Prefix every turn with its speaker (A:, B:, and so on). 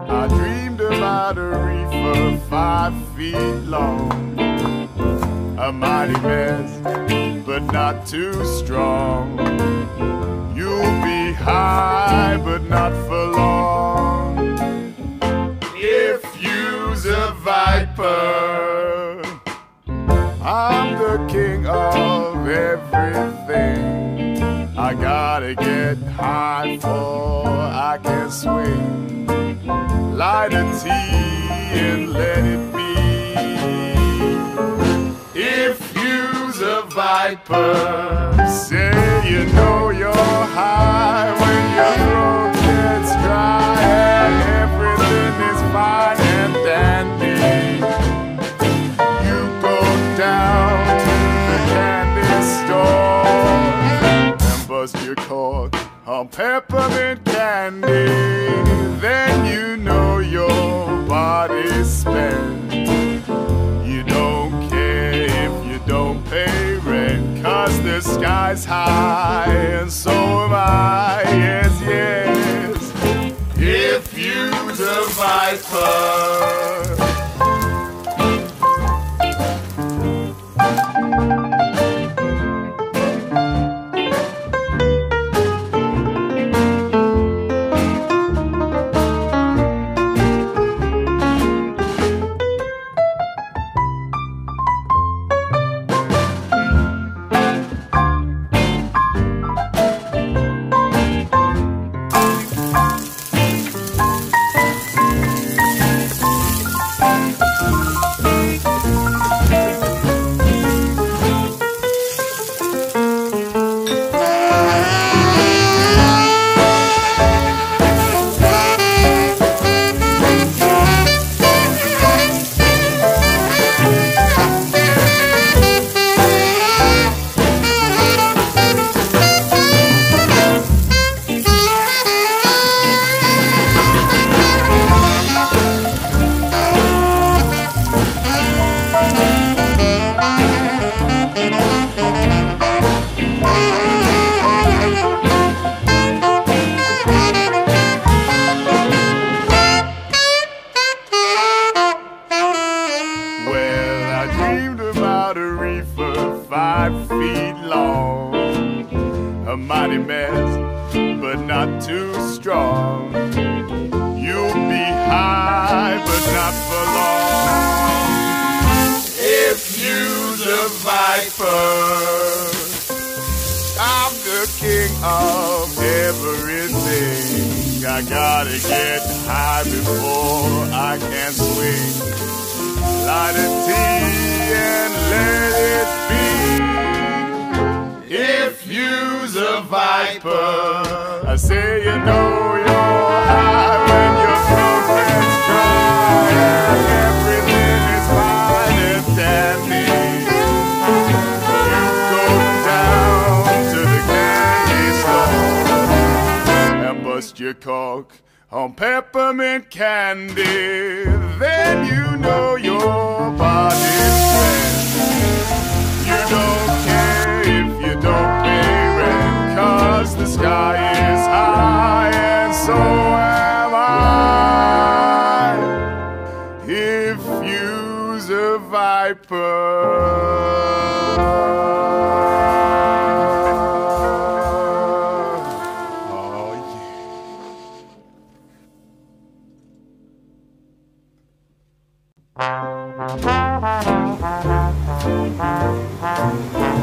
A: I dreamed about a reefer 5 feet long, a mighty mess, but not too strong. You'll be high, but not for long. If you's a viper, I'm the king of everything. I gotta get high before I can swing. Light a tea and let it be. If you's a viper, say you know you're high when your throat gets dry and everything is fine and dandy. You go down to the candy store and bust your cork on peppermint candy. Then you know your body's spent. You don't care if you don't pay rent, 'cause the sky's high and so am I, yes, yes. If you's a viper, a reefer 5 feet long, a mighty mess, but not too strong. You'll be high, but not for long. If you's a viper, I'm the king of everything. I gotta get high before I can swing. Light a tea and let it be. If you's a viper, I say you know you're high when your throat gets dry and everything is fine and dandy. You go down to the candy store and bust your cork on peppermint candy. Then you know your body's spent. You don't care if you don't pay rent, 'cause the sky is high and so Oh, yeah.